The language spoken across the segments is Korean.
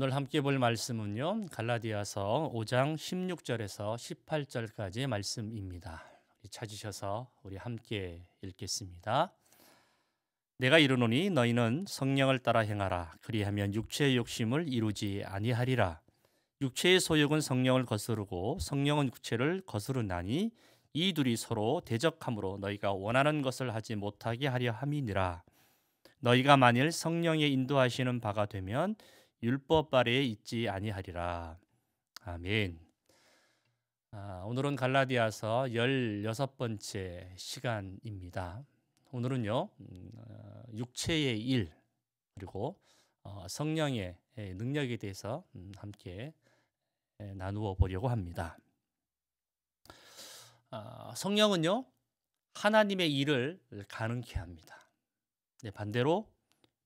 오늘 함께 볼 말씀은요. 갈라디아서 5장 16절에서 18절까지의 말씀입니다. 찾으셔서 우리 함께 읽겠습니다. 내가 이르노니 너희는 성령을 따라 행하라. 그리하면 육체의 욕심을 이루지 아니하리라. 육체의 소욕은 성령을 거스르고 성령은 육체를 거스르나니 이 둘이 서로 대적함으로 너희가 원하는 것을 하지 못하게 하려 함이니라. 너희가 만일 성령의 인도하시는 바가 되면 율법 아래에 있지 아니하리라. 아멘. 오늘은 갈라디아서 16번째 시간입니다. 오늘은요, 육체의 일 그리고 성령의 능력에 대해서 함께 나누어 보려고 합니다. 성령은요, 하나님의 일을 가능케 합니다. 반대로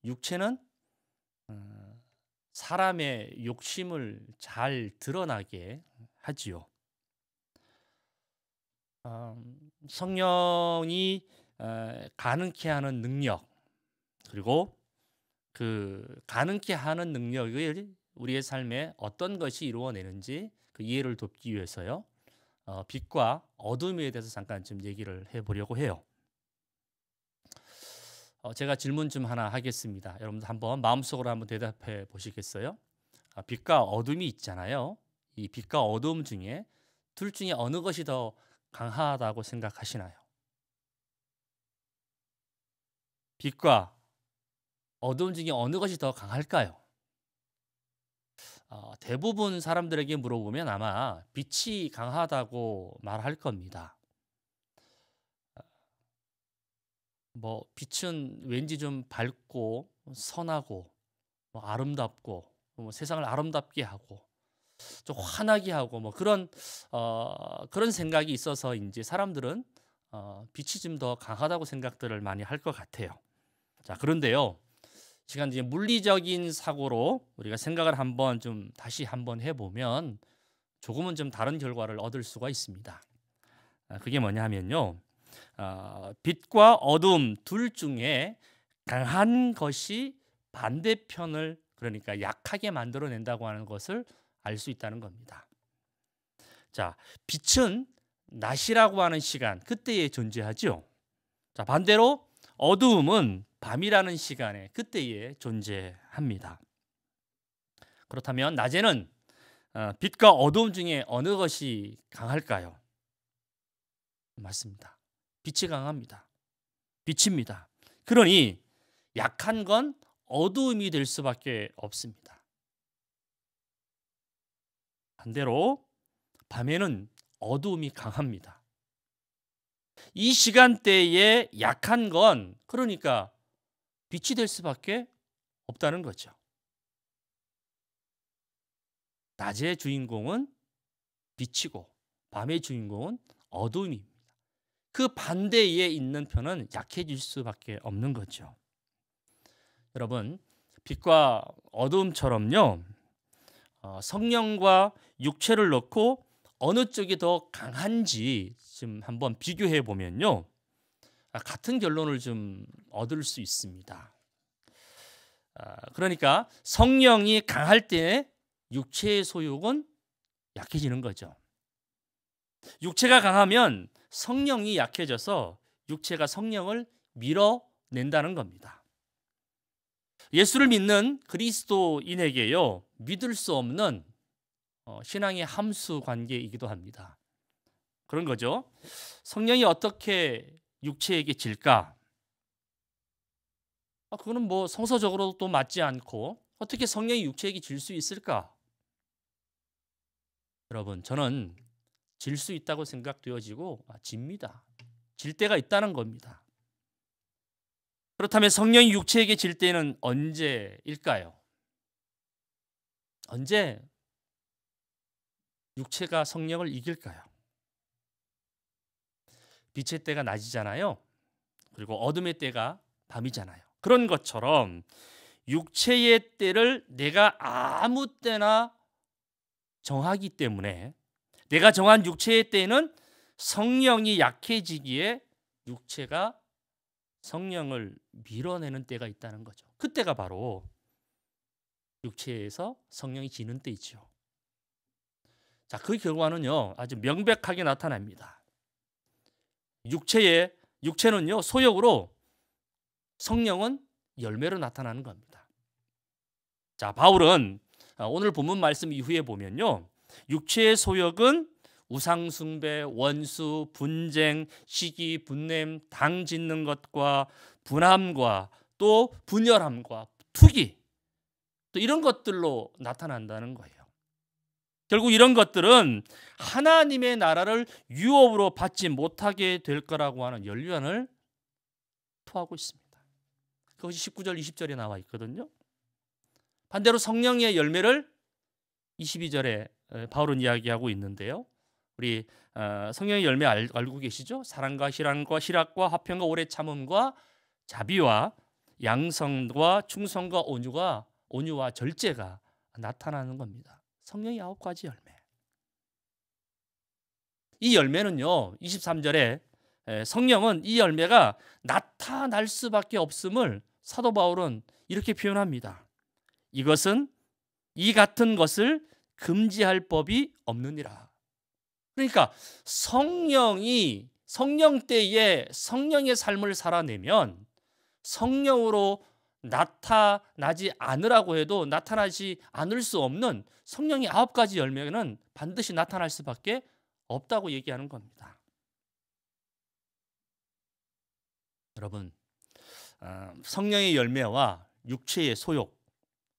육체는 사람의 욕심을 잘 드러나게 하지요. 성령이 가능케 하는 능력, 그리고 그 가능케 하는 능력을 우리의 삶에 어떤 것이 이루어내는지 그 이해를 돕기 위해서요, 빛과 어둠에 대해서 잠깐 좀 얘기를 해보려고 해요. 제가 질문 좀 하나 하겠습니다. 여러분들 한번 마음속으로 한번 대답해 보시겠어요? 빛과 어둠이 있잖아요. 이 빛과 어둠 중에 둘 중에 어느 것이 더 강하다고 생각하시나요? 빛과 어둠 중에 어느 것이 더 강할까요? 대부분 사람들에게 물어보면 아마 빛이 강하다고 말할 겁니다. 빛은 왠지 좀 밝고 선하고 아름답고 세상을 아름답게 하고 좀 환하게 하고 그런 생각이 있어서 이제 사람들은 빛이 좀 더 강하다고 생각들을 많이 할 것 같아요. 자, 그런데요, 시간 이제 물리적인 사고로 우리가 생각을 다시 한번 해보면 조금은 좀 다른 결과를 얻을 수가 있습니다. 그게 뭐냐 하면요, 빛과 어둠 둘 중에 강한 것이 반대편을, 그러니까 약하게 만들어낸다고 하는 것을 알 수 있다는 겁니다. 자, 빛은 낮이라고 하는 시간, 그때에 존재하죠. 자, 반대로 어두움은 밤이라는 시간에, 그때에 존재합니다. 그렇다면 낮에는 빛과 어두움 중에 어느 것이 강할까요? 맞습니다. 빛이 강합니다. 빛입니다. 그러니 약한 건 어두움이 될 수밖에 없습니다. 반대로 밤에는 어두움이 강합니다. 이 시간대에 약한 건 그러니까 빛이 될 수밖에 없다는 거죠. 낮의 주인공은 빛이고 밤의 주인공은 어두움입니다. 그 반대에 있는 편은 약해질 수밖에 없는 거죠. 여러분, 빛과 어두움처럼요, 성령과 육체를 놓고 어느 쪽이 더 강한지 좀 한번 비교해 보면요, 같은 결론을 좀 얻을 수 있습니다. 그러니까 성령이 강할 때 육체의 소욕은 약해지는 거죠. 육체가 강하면 성령이 약해져서 육체가 성령을 밀어낸다는 겁니다. 예수를 믿는 그리스도인에게요, 믿을 수 없는 신앙의 함수 관계이기도 합니다. 그런 거죠. 성령이 어떻게 육체에게 질까? 그거는 성서적으로도 또 맞지 않고 어떻게 성령이 육체에게 질 수 있을까? 여러분, 저는 질 수 있다고 생각되어지고 집니다. 질 때가 있다는 겁니다. 그렇다면 성령이 육체에게 질 때는 언제일까요? 언제 육체가 성령을 이길까요? 빛의 때가 낮이잖아요. 그리고 어둠의 때가 밤이잖아요. 그런 것처럼 육체의 때를 내가 아무 때나 정하기 때문에 내가 정한 육체의 때는 성령이 약해지기에 육체가 성령을 밀어내는 때가 있다는 거죠. 그때가 바로 육체에서 성령이 지는 때이죠. 자, 그 결과는요 아주 명백하게 나타납니다. 육체는요 소욕으로, 성령은 열매로 나타나는 겁니다. 자, 바울은 오늘 본문 말씀 이후에 보면요, 육체의 소욕은 우상숭배, 원수, 분쟁, 시기, 분냄, 당 짓는 것과 분함과 또 분열함과 투기, 또 이런 것들로 나타난다는 거예요. 결국 이런 것들은 하나님의 나라를 유업으로 받지 못하게 될 거라고 하는 연륜을 토하고 있습니다. 그것이 19절, 20절에 나와 있거든요. 반대로 성령의 열매를 22절에 바울은 이야기하고 있는데요. 우리 성령의 열매 알고 계시죠? 사랑과 희락과 화평과 오래 참음과 자비와 양성과 충성과 온유와 절제가 나타나는 겁니다. 성령의 9가지 열매. 이 열매는요 23절에 성령은 이 열매가 나타날 수밖에 없음을 사도 바울은 이렇게 표현합니다. 이것은 이 같은 것을 금지할 법이 없느니라. 그러니까 성령 때에 성령의 삶을 살아내면 성령으로 나타나지 않으라고 해도 나타나지 않을 수 없는 성령의 9가지 열매는 반드시 나타날 수밖에 없다고 얘기하는 겁니다. 여러분, 성령의 열매와 육체의 소욕,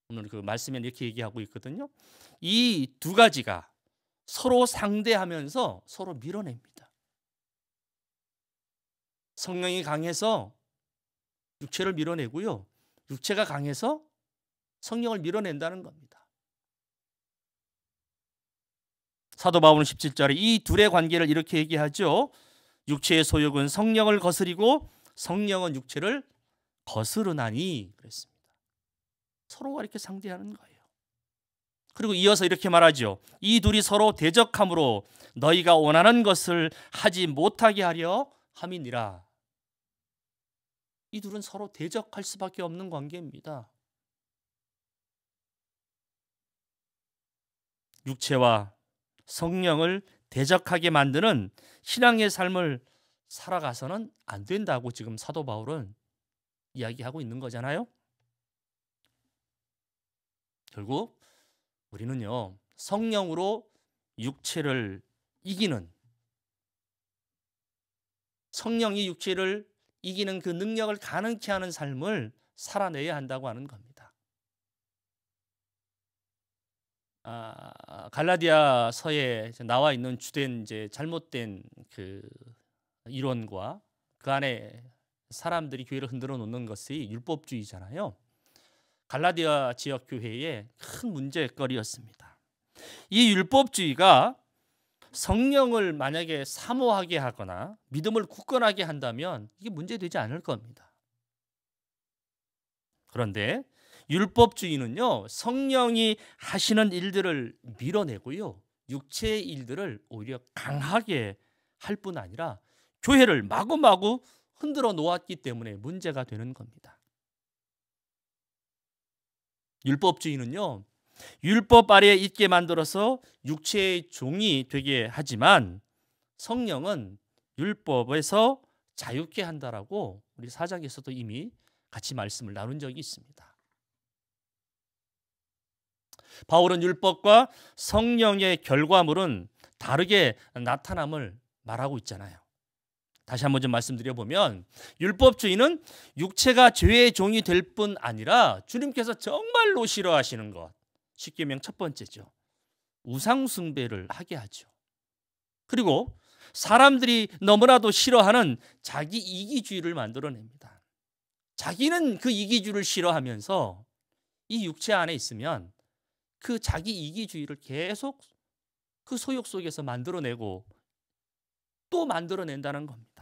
오늘 그 말씀에 이렇게 얘기하고 있거든요. 이 두 가지가 서로 상대하면서 서로 밀어냅니다. 성령이 강해서 육체를 밀어내고요, 육체가 강해서 성령을 밀어낸다는 겁니다. 사도 바울은 17절에 이 둘의 관계를 이렇게 얘기하죠. 육체의 소욕은 성령을 거스리고 성령은 육체를 거스르나니 그랬습니다. 서로가 이렇게 상대하는 거예요. 그리고 이어서 이렇게 말하죠. 이 둘이 서로 대적함으로 너희가 원하는 것을 하지 못하게 하려 함이니라. 이 둘은 서로 대적할 수밖에 없는 관계입니다. 육체와 성령을 대적하게 만드는 신앙의 삶을 살아가서는 안 된다고 지금 사도 바울은 이야기하고 있는 거잖아요. 결국 우리는요 성령으로 육체를 이기는, 성령이 육체를 이기는 그 능력을 가능케 하는 삶을 살아내야 한다고 하는 겁니다. 갈라디아서에 나와 있는 주된 잘못된 그 이론과 그 안에 사람들이 교회를 흔들어 놓는 것이 율법주의잖아요. 갈라디아 지역 교회의 큰 문제거리였습니다. 이 율법주의가 성령을 만약에 사모하게 하거나 믿음을 굳건하게 한다면 이게 문제되지 않을 겁니다. 그런데 율법주의는요 성령이 하시는 일들을 밀어내고요 육체의 일들을 오히려 강하게 할 뿐 아니라 교회를 마구마구 흔들어 놓았기 때문에 문제가 되는 겁니다. 율법주의는요 율법 아래에 있게 만들어서 육체의 종이 되게 하지만 성령은 율법에서 자유케 한다라고 우리 사장에서도 이미 같이 말씀을 나눈 적이 있습니다. 바울은 율법과 성령의 결과물은 다르게 나타남을 말하고 있잖아요. 다시 한번 좀 말씀드려보면 율법주의는 육체가 죄의 종이 될 뿐 아니라 주님께서 정말로 싫어하시는 것, 십계명 첫 번째죠. 우상숭배를 하게 하죠. 그리고 사람들이 너무나도 싫어하는 자기 이기주의를 만들어냅니다. 자기는 그 이기주의를 싫어하면서 이 육체 안에 있으면 그 자기 이기주의를 계속 그 소욕 속에서 만들어내고 또 만들어낸다는 겁니다.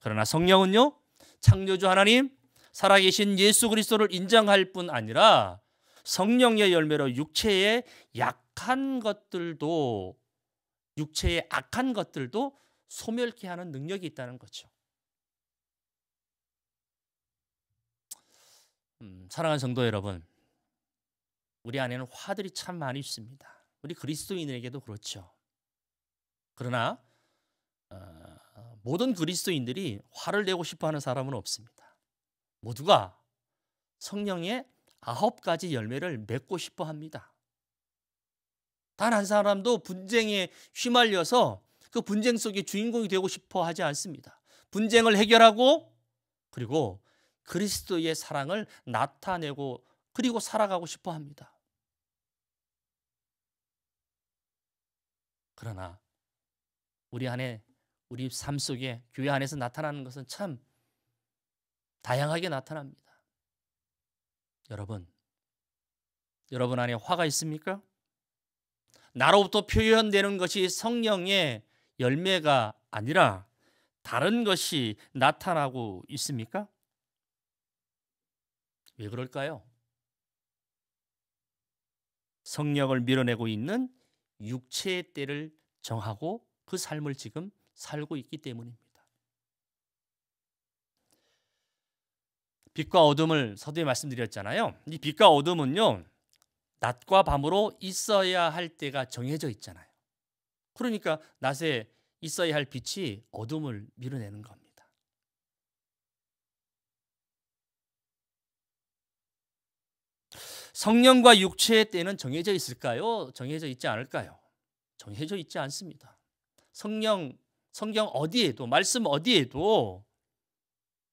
그러나 성령은요 창조주 하나님 살아계신 예수 그리스도를 인정할 뿐 아니라 성령의 열매로 육체의 악한 것들도 소멸케 하는 능력이 있다는 거죠. 사랑하는 성도 여러분, 우리 안에는 화들이 참 많이 있습니다. 우리 그리스도인에게도 그렇죠. 그러나 모든 그리스도인들이 화를 내고 싶어하는 사람은 없습니다. 모두가 성령의 9가지 열매를 맺고 싶어 합니다. 단 한 사람도 분쟁에 휘말려서 그 분쟁 속의 주인공이 되고 싶어 하지 않습니다. 분쟁을 해결하고 그리고 그리스도의 사랑을 나타내고 그리고 살아가고 싶어 합니다. 그러나 우리 안에, 우리 삶 속에, 교회 안에서 나타나는 것은 참 다양하게 나타납니다. 여러분 안에 화가 있습니까? 나로부터 표현되는 것이 성령의 열매가 아니라 다른 것이 나타나고 있습니까? 왜 그럴까요? 성령을 밀어내고 있는 육체의 때를 정하고 그 삶을 지금 살고 있기 때문입니다. 빛과 어둠을 서두에 말씀드렸잖아요. 이 빛과 어둠은요, 낮과 밤으로 있어야 할 때가 정해져 있잖아요. 그러니까 낮에 있어야 할 빛이 어둠을 밀어내는 겁니다. 성령과 육체의 때는 정해져 있을까요? 정해져 있지 않을까요? 정해져 있지 않습니다. 성경 어디에도, 말씀 어디에도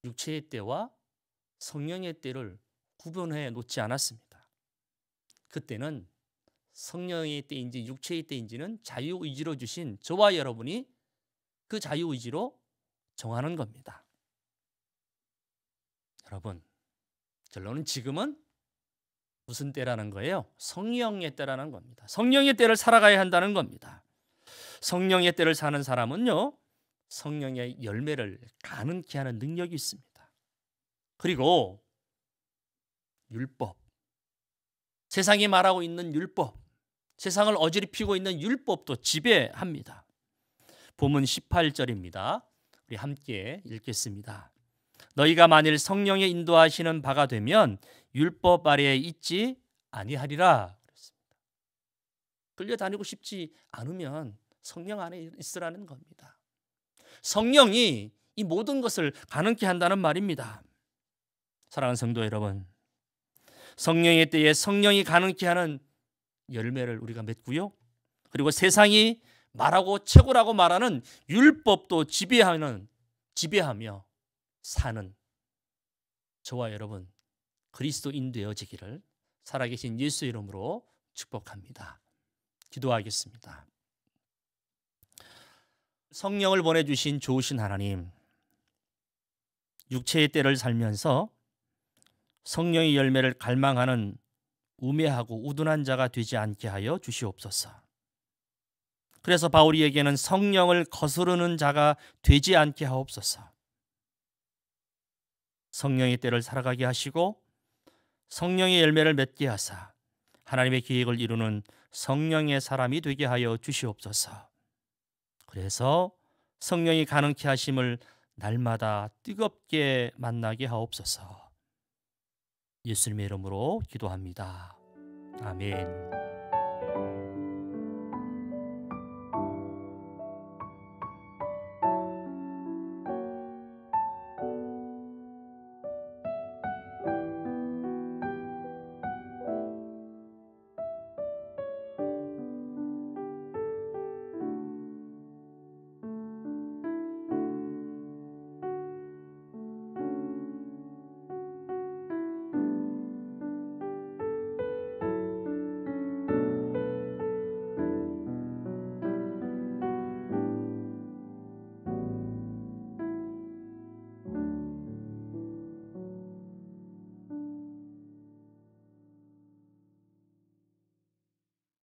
육체의 때와 성령의 때를 구분해 놓지 않았습니다. 그때는 성령의 때인지 육체의 때인지는 자유의지로 주신 저와 여러분이 그 자유의지로 정하는 겁니다. 여러분, 결론은 지금은 무슨 때라는 거예요? 성령의 때라는 겁니다. 성령의 때를 살아가야 한다는 겁니다. 성령의 때를 사는 사람은요, 성령의 열매를 가능케 하는 능력이 있습니다. 그리고 율법, 세상이 말하고 있는 율법, 세상을 어지럽히고 있는 율법도 지배합니다. 본문 18절입니다. 우리 함께 읽겠습니다. 너희가 만일 성령의 인도하시는 바가 되면 율법 아래에 있지 아니하리라. 그렇습니다. 끌려다니고 싶지 않으면 성령 안에 있으라는 겁니다. 성령이 이 모든 것을 가능케 한다는 말입니다. 사랑하는 성도 여러분, 성령의 때에 성령이 가능케 하는 열매를 우리가 맺고요, 그리고 세상이 말하고 최고라고 말하는 율법도 지배하며 사는 저와 여러분 그리스도인 되어지기를 살아계신 예수 이름으로 축복합니다. 기도하겠습니다. 성령을 보내주신 좋으신 하나님, 육체의 때를 살면서 성령의 열매를 갈망하는 우매하고 우둔한 자가 되지 않게 하여 주시옵소서. 그래서 바울이에게는 성령을 거스르는 자가 되지 않게 하옵소서. 성령의 때를 살아가게 하시고 성령의 열매를 맺게 하사 하나님의 계획을 이루는 성령의 사람이 되게 하여 주시옵소서. 그래서 성령이 가능케 하심을 날마다 뜨겁게 만나게 하옵소서. 예수님의 이름으로 기도합니다. 아멘.